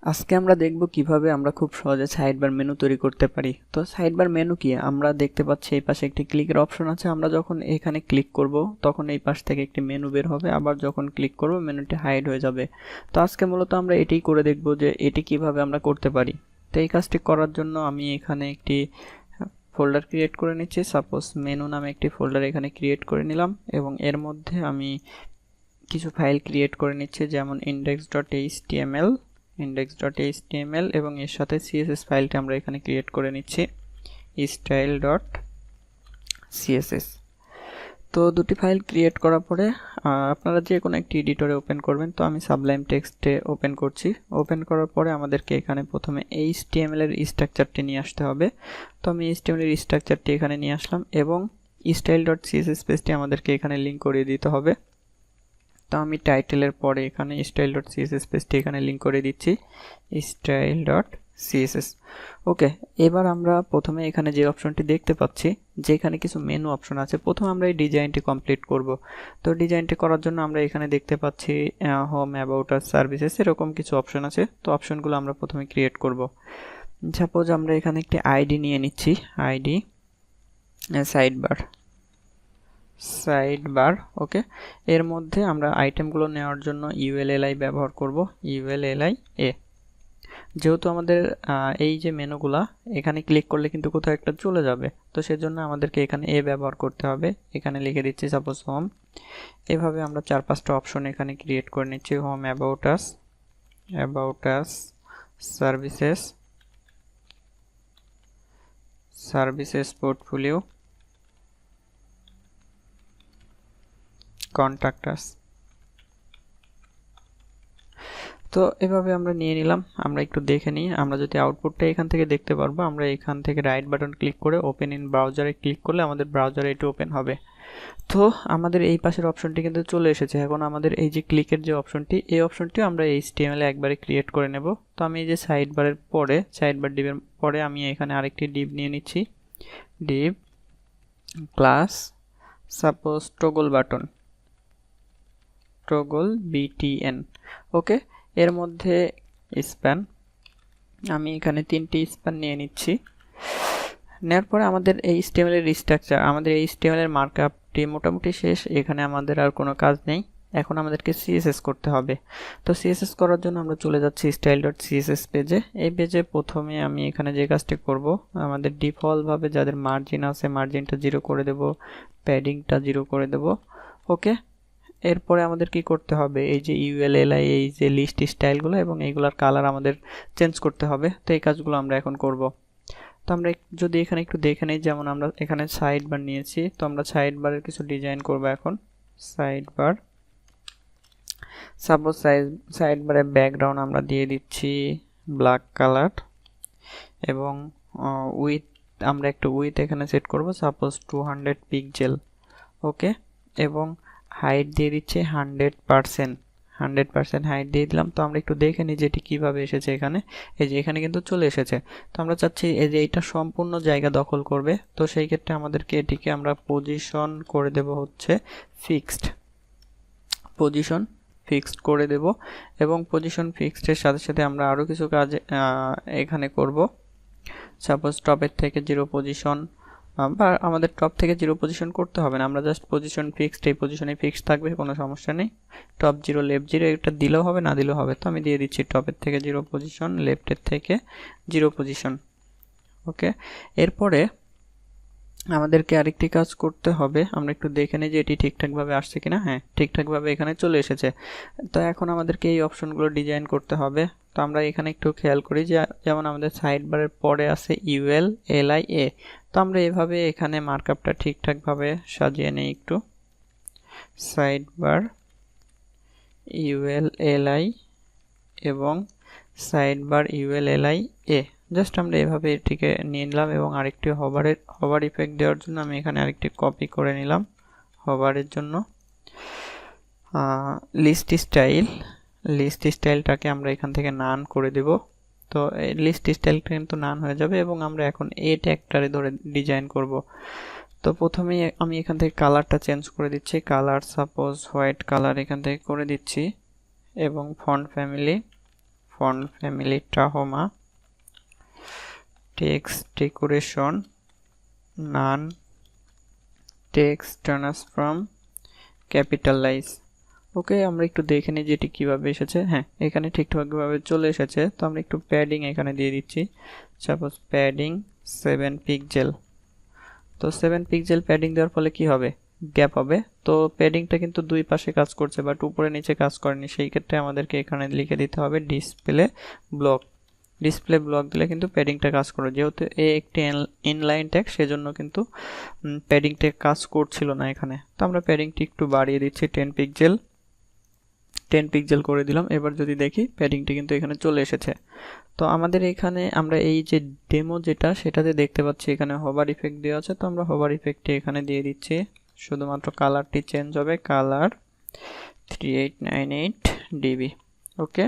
আজকে আমরা দেখব কিভাবে আমরা খুব সহজে সাইডবার মেনু তৈরি করতে পারি। তো সাইডবার মেনু কি, আমরা দেখতে পাচ্ছি এই পাশে একটি ক্লিকের অপশন আছে। আমরা যখন এখানে ক্লিক করব তখন এই পাশ থেকে একটি মেনু বের হবে, আবার যখন ক্লিক করব মেনুটি হাইড হয়ে যাবে। তো আজকে মূলত আমরা এটাই করে দেখব যে এটি কিভাবে আমরা করতে পারি। তো এই কাজটি করার জন্য আমি এখানে একটি ফোল্ডার ক্রিয়েট করে নিচ্ছি। সাপোজ মেনু নামে একটি ফোল্ডার এখানে ক্রিয়েট করে নিলাম এবং এর মধ্যে আমি কিছু ফাইল ক্রিয়েট করে নিচ্ছি, যেমন index.html এবং এর সাথে CSS ফাইলটা আমরা এখানে ক্রিয়েট করে নিচ্ছি style.css। তো দুটি ফাইল ক্রিয়েট করার পরে আপনারা যে কোনো একটি এডিটরে ওপেন করবেন। তো আমি সাবলাইম টেক্সটে ওপেন করছি। ওপেন করার পরে আমাদেরকে এখানে প্রথমে HTML এর স্ট্রাকচারটি নিয়ে আসতে হবে। তো আমি HTML এর স্ট্রাকচারটি এখানে নিয়ে আসলাম এবং style.css পেজটি আমাদেরকে এখানে লিংক করিয়ে দিতে হবে। তো আমি টাইটেলের পরে এখানে style.css পেজটি এখানে লিংক করে দিচ্ছি style.css। ওকে, এবার আমরা প্রথমে এখানে যে অপশনটি দেখতে পাচ্ছি যে এখানে কিছু মেনু অপশন আছে, প্রথমে আমরা এই ডিজাইনটি কমপ্লিট করব। তো ডিজাইনটি করার জন্য আমরা এখানে দেখতে পাচ্ছি হোম, অ্যাবাউট আস, সার্ভিসেস এরকম কিছু অপশন আছে। তো অপশনগুলো আমরা প্রথমে ক্রিয়েট করব। সাপোজ আমরা এখানে একটি আইডি নিয়ে নিচ্ছি, আইডি সাইডবার। ওকে, এর মধ্যে আমরা আইটেমগুলো নেওয়ার জন্য ULLI ব্যবহার করব, ULLI এ। যেহেতু আমাদের এই যে মেনুগুলা এখানে ক্লিক করলে কিন্তু কোথাও একটা চলে যাবে, তো সেজন্য আমাদেরকে এখানে এ ব্যবহার করতে হবে। এখানে লিখে দিচ্ছি সাপোজ হোম। এভাবে আমরা 4-5টা অপশন এখানে ক্রিয়েট করে নিচ্ছি, home, about us, services portfolio, contact us. তো এভাবে আমরা নিয়ে নিলাম। আমরা একটু দেখে নিই, আমরা যদি আউটপুটটা এখান থেকে দেখতে পারবো। আমরা এখান থেকে রাইট বাটন ক্লিক করে ওপেন ইন ব্রাউজারে ক্লিক করলে আমাদের ব্রাউজারে এটি ওপেন হবে। তো আমাদের এই পাশের অপশনটি কিন্তু চলে এসেছে। এখন আমাদের এই যে ক্লিকের যে অপশনটি, এই অপশনটিও আমরা HTML এ একবারে ক্রিয়েট করে নেব। তো আমি এই যে সাইডবার ডিভের পরে আমি এখানে আরেকটি ডিভ নিয়ে নিচ্ছি, Depp class suppose toggle BTN। ওকে, এর মধ্যে স্প্যান, আমি এখানে 3টি স্প্যান নিয়ে নিচ্ছি। নেওয়ার পরে আমাদের এই HTML এর স্ট্রাকচার, আমাদের এই HTML এর মার্কআপটি মোটামুটি শেষ। এখানে আমাদের আর কোনো কাজ নেই। এখন আমাদেরকে CSS করতে হবে। তো CSS করার জন্য আমরা চলে যাচ্ছি style.css পেজে। এই পেজে প্রথমে আমি এখানে যে কাজটি করব, আমাদের ডিফল্ট ভাবে যাদের মার্জিন আছে মার্জিনটা 0 করে দেব, প্যাডিংটা 0 করে দেব। ওকে, এরপরে আমাদের কি করতে হবে, এই যে ULLI এই যে লিস্ট স্টাইলগুলো এবং এইগুলার কালার আমাদের চেঞ্জ করতে হবে। তো এই কাজগুলো আমরা এখন করব। তো আমরা যদি এখানে একটু দেখে নেই, যেমন আমরা এখানে সাইডবার নিয়েছি। তো আমরা সাইডবারের কিছু ডিজাইন করব এখন। সাইডবার, সাপোজ সাইডবারের ব্যাকগ্রাউন্ড আমরা দিয়ে দিচ্ছি ব্ল্যাক কালার এবং উইথ আমরা একটু উইথ এখানে সেট করব সাপোজ 200 পিক্সেল। ওকে, এবং হাইট দিয়ে দিচ্ছে 100% হাইট দিয়ে দিলাম। তো আমরা একটু দেখে নিই যে এটি কীভাবে এসেছে এখানে। এই যে এখানে কিন্তু চলে এসেছে। তো আমরা চাচ্ছি এই যে এটা সম্পূর্ণ জায়গা দখল করবে। তো সেই ক্ষেত্রে আমাদেরকে এটিকে আমরা পজিশন করে দেব হচ্ছে ফিক্সড করে দেব এবং পজিশন ফিক্সডের সাথে সাথে আমরা আরও কিছু কাজ এখানে করব। সাপোজ টপের থেকে 0 পজিশন, বা আমাদের টপ থেকে 0 পজিশন করতে হবে না, আমরা জাস্ট পজিশন ফিক্সড, এই পজিশনে ফিক্সড থাকবে, কোনো সমস্যা নেই। টপ 0 লেফট 0 এটা দিলেও হবে না দিলেও হবে। তো আমি দিয়ে দিচ্ছি টপের থেকে 0 পজিশন, লেফটের থেকে 0 পজিশন। ওকে, এরপরে আমাদেরকে আরেকটি কাজ করতে হবে। আমরা একটু দেখে নিই যে এটি ঠিকঠাকভাবে আসছে কিনা। হ্যাঁ, ঠিকঠাকভাবে এখানে চলে এসেছে। তো এখন আমাদেরকে এই অপশনগুলো ডিজাইন করতে হবে। তো আমরা এখানে একটু খেয়াল করি যে যেমন আমাদের সাইডবারের পরে আছে ULLI এ। তো আমরা এভাবে এখানে মার্কআপটা ঠিকঠাকভাবে সাজিয়ে নেই একটু। সাইডবার ULLI এবং সাইডবার ULLI এ, জাস্ট আমরা এভাবে এটিকে নিয়ে নিলাম এবং আরেকটি হভার ইফেক্ট দেওয়ার জন্য আমি এখানে আরেকটি কপি করে নিলাম হভারের জন্য। লিস্ট স্টাইলটাকে আমরা এখান থেকে নান করে দেব। তো এই লিস্ট স্টাইলটা কিন্তু নান হয়ে যাবে এবং আমরা এখন এ ট্যাগটারে ধরে ডিজাইন করব। তো প্রথমেই আমি এখান থেকে কালারটা চেঞ্জ করে দিচ্ছি, কালার সাপোজ হোয়াইট কালার এখান থেকে করে দিচ্ছি এবং font font family Tahoma, text decoration none, text transform capitalize. Okay, আমরা একটু দেখে নিই যে এটি কীভাবে এসেছে। হ্যাঁ, এখানে ঠিকঠাকভাবে চলে এসেছে। তো আমরা একটু প্যাডিং এখানে দিয়ে দিচ্ছি, সাপোজ প্যাডিং 7 পিক্সেল। তো 7 পিক্সেল প্যাডিং দেওয়ার ফলে কি হবে, গ্যাপ হবে। তো প্যাডিংটা কিন্তু দুই পাশে কাজ করছে, বাট উপরে নিচে কাজ করেনি। সেই ক্ষেত্রে আমাদেরকে এখানে লিখে দিতে হবে ডিসপ্লে ব্লক। ডিসপ্লে ব্লক দিলে কিন্তু প্যাডিংটা কাজ করবে। যেহেতু একটি ইনলাইন ট্যাগ, সেজন্য কিন্তু প্যাডিংটা কাজ করছিল না এখানে। তো আমরা প্যাডিংটি একটু বাড়িয়ে দিচ্ছি, 10 পিক্সেল, 10 পিক্সেল করে দিলাম। এবার যদি দেখি প্যাডিংটি কিন্তু এখানে চলে এসেছে। তো আমাদের এখানে আমরা এই যে ডেমো যেটা, সেটাতে দেখতে পাচ্ছি এখানে হোভার ইফেক্ট দেওয়া আছে। তো আমরা হোভার ইফেক্টটি এখানে দিয়ে দিচ্ছি, শুধুমাত্র কালারটি চেঞ্জ হবে, কালার 3898 ডিবি। ওকে,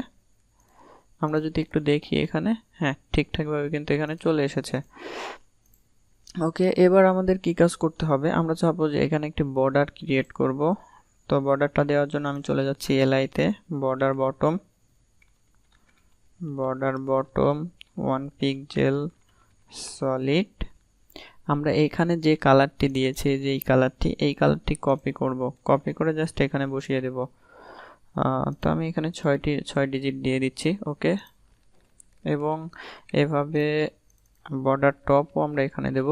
আমরা যদি একটু দেখি এখানে, হ্যাঁ ঠিকঠাকভাবে কিন্তু এখানে চলে এসেছে। ওকে, এবার আমাদের কি কাজ করতে হবে, আমরা চাবো যে এখানে একটি বর্ডার ক্রিয়েট করব। তো বর্ডারটা দেওয়ার জন্য আমি চলে যাচ্ছি এলআইতে, বর্ডার বটম 1 পিক্সেল সলিড। আমরা এখানে যে কালারটি দিয়েছি, যে এই কালারটি কপি করব, কপি করে জাস্ট এখানে বসিয়ে দেব। তো আমি এখানে 6 ডিজিট দিয়ে দিচ্ছি। ওকে, এবং এভাবে বর্ডার টপও আমরা এখানে দেব।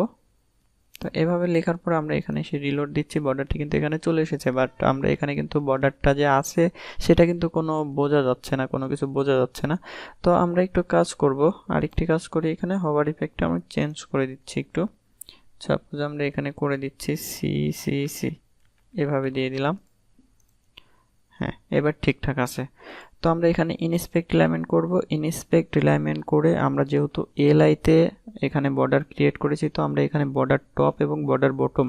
তো এভাবে লেখার পর আমরা এখানে এসে রিলোড দিচ্ছি, বর্ডারটি কিন্তু এখানে চলে এসেছে। বাট আমরা এখানে কিন্তু বর্ডারটা যে আছে সেটা কিন্তু কোনো বোঝা যাচ্ছে না, কোনো কিছু বোঝা যাচ্ছে না। তো আমরা একটু কাজ করব, আরেকটি কাজ করি, এখানে হোভার ইফেক্টটা আমরা চেঞ্জ করে দিচ্ছি একটু। সাপোজ আমরা এখানে করে দিচ্ছি সি, এভাবে দিয়ে দিলাম। হ্যাঁ, এবার ঠিকঠাক আছে। তো আমরা এখানে ইনস্পেক্ট এলাইনমেন্ট করব। ইনস্পেক্ট এলাইনমেন্ট করে আমরা যেহেতু এলআইতে এখানে বর্ডার ক্রিয়েট করেছি, তো আমরা এখানে বর্ডার টপ এবং বর্ডার বটম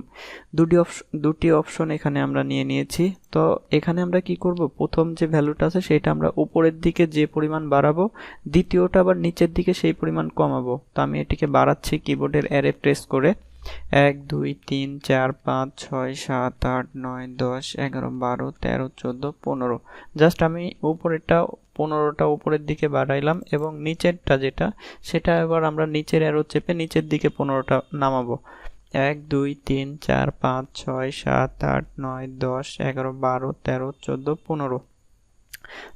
দুটি অপশন এখানে আমরা নিয়েছি। তো এখানে আমরা কি করব, প্রথম যে ভ্যালুটা আছে সেটা আমরা উপরের দিকে যে পরিমাণ বাড়াবো, দ্বিতীয়টা আবার নিচের দিকে সেই পরিমাণ কমাবো। তো আমি এটিকে বাড়াচ্ছি কিবোর্ডের অ্যারে প্রেস করে, 1 2 3 4 5 6 7 8 9 10 11 12 13 14 15। জাস্ট আমি উপরেরটা 15টা উপরের দিকে বাড়াইলাম এবং নিচেরটা যেটা, সেটা এবার আমরা নিচের অ্যারো চেপে নিচের দিকে 15টা নামাবো। 1 2 3 4 5 6 7 8 9 10 11 12 13 14 15।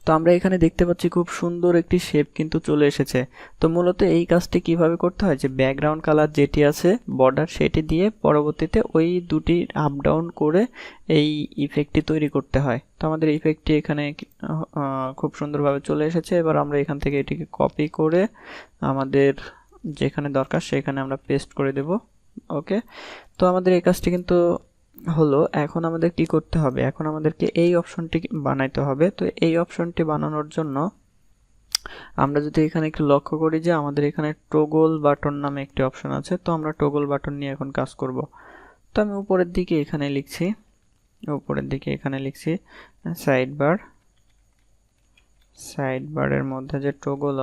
তো আমরা এখানে দেখতে পাচ্ছি খুব সুন্দর একটি শেপ কিন্তু চলে এসেছে। তো মূলত এই কাজটি কিভাবে করতে হয়, যে ব্যাকগ্রাউন্ড কালার যেটি আছে বর্ডার, সেটি দিয়ে পরবর্তীতে ওই দুটি আপ ডাউন করে এই ইফেক্টটি তৈরি করতে হয়। তো আমাদের ইফেক্টটি এখানে খুব সুন্দরভাবে চলে এসেছে। এবার আমরা এখান থেকে এটিকে কপি করে আমাদের যেখানে দরকার সেখানে আমরা পেস্ট করে দেব। ওকে, তো আমাদের এই কাজটি কিন্তু হলো। এখন আমাদের কি করতে হবে, এখন আমাদেরকে এই অপশনটি বানাইতে হবে। তো এই অপশনটি বানানোর জন্য আমরা যদি এখানে একটু লক্ষ্য করি যে আমাদের এখানে টগল বাটন নামে একটি অপশন আছে। তো আমরা টগল বাটন নিয়ে এখন কাজ করব। তো আমি উপরের দিকে এখানে লিখছি সাইডবারের মধ্যে যে টগল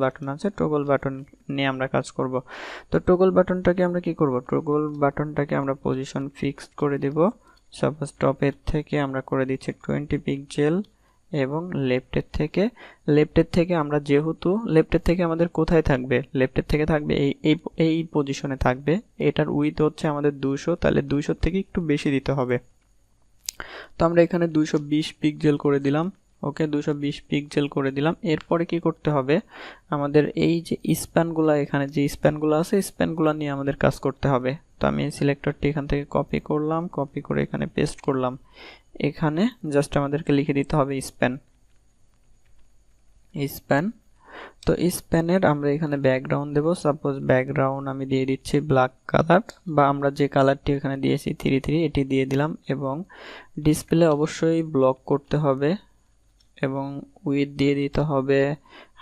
বাটন আছে, টগল বাটন নিয়ে আমরা কাজ করব। তো টগল বাটনটাকে আমরা কি করব, টগল বাটনটাকে আমরা পজিশন ফিক্সড করে দেব। সাপোজ টপের থেকে আমরা করে দিচ্ছি 20 পিক্সেল এবং লেফটের থেকে আমরা যেহেতু লেফটের থেকে আমাদের কোথায় থাকবে, লেফটের থেকে থাকবে এই পজিশনে থাকবে। এটার উইথ হচ্ছে আমাদের 200, তাহলে 200 থেকে একটু বেশি দিতে হবে। তো আমরা এখানে 220 পিক্সেল করে দিলাম। ওকে, 220 পিক্সেল করে দিলাম। এরপরে কি করতে হবে, আমাদের এই যে স্প্যানগুলো, এখানে যে স্প্যানগুলো আছে স্প্যানগুলো নিয়ে আমাদের কাজ করতে হবে। তো আমি সিলেক্টরটি এখান থেকে কপি করলাম, কপি করে এখানে পেস্ট করলাম। এখানে জাস্ট আমাদেরকে লিখে দিতে হবে স্প্যান। তো স্প্যানের আমরা এখানে ব্যাকগ্রাউন্ড দেব। সাপোজ ব্যাকগ্রাউন্ড আমি দিয়ে দিচ্ছি ব্ল্যাক কালার, বা আমরা যে কালারটি এখানে দিয়েছি 33 এটি দিয়ে দিলাম। এবং ডিসপ্লে অবশ্যই ব্লক করতে হবে এবং উইথ দিয়ে দিতে হবে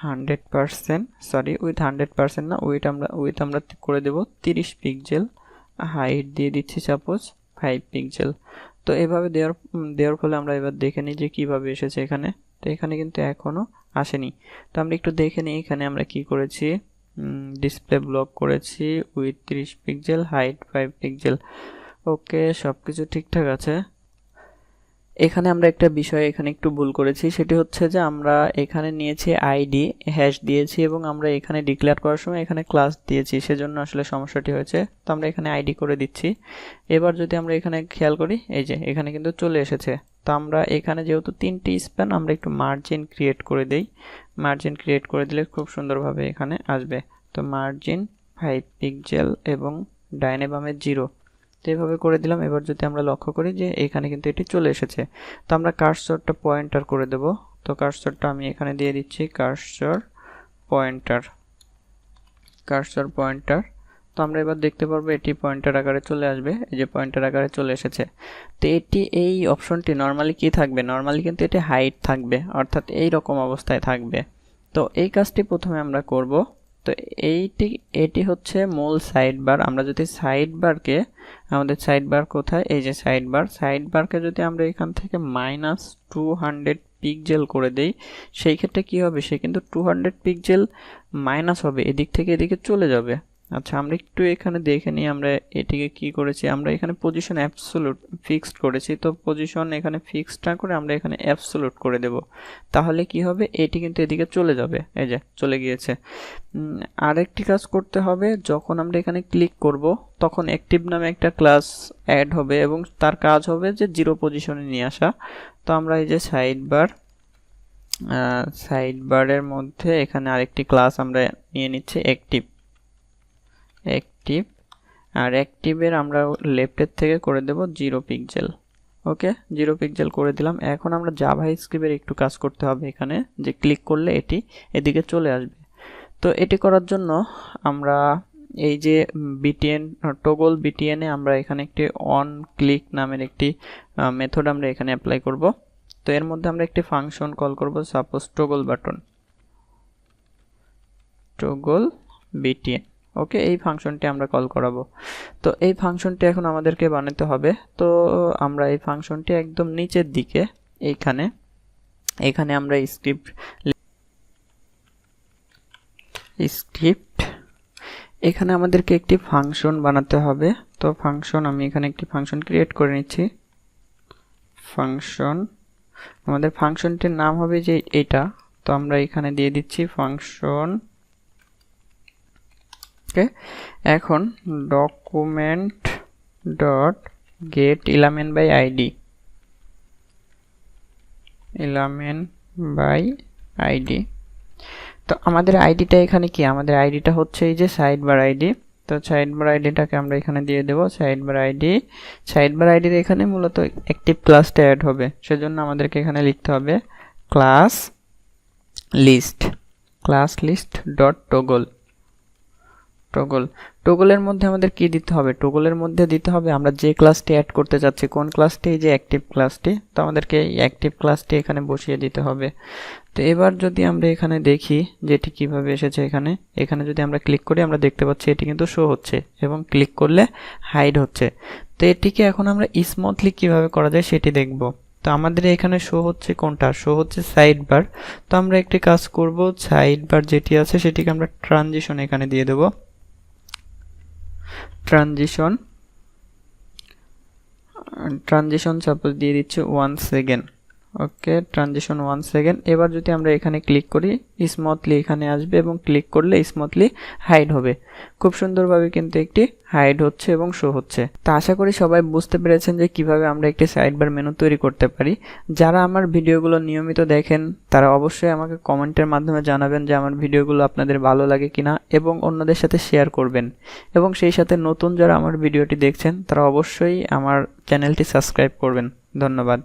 100%, সরি উইথ 100% না, উইথ আমরা করে দেব 30 পিক্সেল। হাইট দিয়ে দিচ্ছি সাপোজ 5 পিক্সেল। তো এভাবে দেওয়ার ফলে আমরা এবার দেখে নিই যে কিভাবে এসেছে এখানে। তো এখানে কিন্তু এখনো আসেনি। তো আমরা একটু দেখে নিই এখানে আমরা কি করেছি, ডিসপ্লে ব্লক করেছি উইথ 30 পিক্সেল, হাইট 5 পিক্সেল। ওকে, সবকিছু ঠিকঠাক আছে। এখানে আমরা একটা বিষয় এখানে একটু ভুল করেছি, সেটি হচ্ছে যে আমরা এখানে নিয়েছি আইডি হ্যাশ দিয়েছি এবং আমরা এখানে ডিক্লেয়ার করার সময় এখানে ক্লাস দিয়েছি, সেজন্য আসলে সমস্যাটি হয়েছে। তো আমরা এখানে আইডি করে দিচ্ছি। এবার যদি আমরা এখানে খেয়াল করি, এই যে এখানে কিন্তু চলে এসেছে। তো আমরা এখানে যেহেতু 3টি স্প্যান, আমরা একটু মার্জিন ক্রিয়েট করে দেই। মার্জিন ক্রিয়েট করে দিলে খুব সুন্দরভাবে এখানে আসবে। তো মার্জিন 5 পিক্সেল এবং ডাইনে বামে 0, তো এভাবে করে দিলাম। এবার যদি আমরা লক্ষ্য করি যে এখানে কিন্তু এটি চলে এসেছে। তো আমরা কার্সরটা পয়েন্টার করে দেব। তো কার্সরটা আমি এখানে দিয়ে দিচ্ছি কার্সর পয়েন্টার। তো আমরা এবার দেখতে পারবো এটি পয়েন্টার আকারে চলে আসবে। এই যে পয়েন্টার আকারে চলে এসেছে। তো এটি এই অপশনটি নরমালি কি থাকবে, নরমালি কিন্তু এটি হাইট থাকবে, অর্থাৎ এই রকম অবস্থায় থাকবে। তো এই কাজটি প্রথমে আমরা করব। তো এটি হচ্ছে মূল সাইডবার। আমরা যদি সাইডবারকে, আমাদের সাইডবার কোথায়, এই যে সাইডবারকে যদি আমরা এখান থেকে -200 পিক্সেল করে দেই, সেই ক্ষেত্রে কি হবে, সে কিন্তু 200 পিক্সেল মাইনাস হবে, এদিক থেকে এদিকে চলে যাবে। আচ্ছা, আমরা একটু এখানে দেখে নিই আমরা এটিকে কি করেছি। আমরা এখানে পজিশন অ্যাবসোলুট ফিক্সড করেছি। তো পজিশন এখানে ফিক্সড না করে আমরা এখানে অ্যাবসোলুট করে দেব। তাহলে কি হবে, এটি কিন্তু এদিকে চলে যাবে। এই যে চলে গিয়েছে। আরেকটি কাজ করতে হবে, যখন আমরা এখানে ক্লিক করব তখন অ্যাক্টিভ নামে একটা ক্লাস অ্যাড হবে এবং তার কাজ হবে যে 0 পজিশনে নিয়ে আসা। তো আমরা এই যে সাইডবারের মধ্যে এখানে আরেকটি ক্লাস আমরা নিয়ে নিচ্ছি অ্যাক্টিভ, আর অ্যাক্টিভের আমরা লেফটের থেকে করে দেব 0 পিক্সেল। ওকে, 0 পিক্সেল করে দিলাম। এখন আমরা জাভাস্ক্রিপ্টের একটু কাজ করতে হবে এখানে, যে ক্লিক করলে এটি এদিকে চলে আসবে। তো এটি করার জন্য আমরা এই যে টগল বিটিএনে আমরা এখানে একটি অন ক্লিক নামের একটি মেথড আমরা এখানে অ্যাপ্লাই করব। তো এর মধ্যে আমরা একটি ফাংশন কল করব, সাপোজ টগল বিটিএন। ওকে, এই ফাংশনটি আমরা কল করাবো। তো এই ফাংশনটি এখন আমাদেরকে বানাতে হবে। তো আমরা এই ফাংশনটি একদম নিচের দিকে এখানে আমরা স্ক্রিপ্ট এখানে আমাদেরকে একটি ফাংশন বানাতে হবে। তো ফাংশন, আমি এখানে একটি ফাংশন ক্রিয়েট করে নিচ্ছি। আমাদের ফাংশনটির নাম হবে যে এটা। তো আমরা এখানে দিয়ে দিচ্ছি ফাংশন। ওকে, এখন document dot gate element by id। তো আমাদের আইডিটা এখানে কি, আমাদের আইডিটা হচ্ছে এই যে সাইডবার আইডি। তো সাইডবার আইডিটাকে আমরা এখানে দিয়ে দেব সাইডবার আইডির এখানে মূলত অ্যাক্টিভ ক্লাসটা অ্যাড হবে, সেজন্য আমাদেরকে এখানে লিখতে হবে ক্লাস লিস্ট ডট টগলের মধ্যে আমাদের কি দিতে হবে, টগলের মধ্যে দিতে হবে আমরা যে ক্লাসটি অ্যাড করতে চাচ্ছি। কোন ক্লাসটি, এই যে অ্যাক্টিভ ক্লাসটি। তো আমাদেরকে এই অ্যাক্টিভ ক্লাসটি এখানে বসিয়ে দিতে হবে। তো এবার যদি আমরা এখানে দেখি যে এটি কিভাবে এসেছে, এখানে যদি আমরা ক্লিক করি আমরা দেখতে পাচ্ছি এটি কিন্তু শো হচ্ছে এবং ক্লিক করলে হাইড হচ্ছে। তো এটিকে এখন আমরা স্মুথলি কিভাবে করা যায় সেটি দেখব। তো আমাদের এখানে শো হচ্ছে কোনটা, শো হচ্ছে সাইডবার। তো আমরা একটি কাজ করব, সাইডবার যেটি আছে সেটিকে আমরা ট্রানজিশন এখানে দিয়ে দেব, ট্রানজিশন সাপোজ দিয়ে দিচ্ছি 1 সেকেন্ড। ওকে, ট্রানজিশন 1 সেকেন্ড। এবার যদি আমরা এখানে ক্লিক করি স্মুথলি এখানে আসবে এবং ক্লিক করলে স্মুথলি হাইড হবে। খুব সুন্দরভাবে কিন্তু একটি হাইড হচ্ছে এবং শো হচ্ছে। তা আশা করি সবাই বুঝতে পেরেছেন যে কিভাবে আমরা একটি সাইডবার মেনু তৈরি করতে পারি। যারা আমার ভিডিওগুলো নিয়মিত দেখেন তারা অবশ্যই আমাকে কমেন্টের মাধ্যমে জানাবেন যে আমার ভিডিওগুলো আপনাদের ভালো লাগে কিনা এবং অন্যদের সাথে শেয়ার করবেন। এবং সেই সাথে নতুন যারা আমার ভিডিওটি দেখছেন তারা অবশ্যই আমার চ্যানেলটি সাবস্ক্রাইব করবেন। ধন্যবাদ।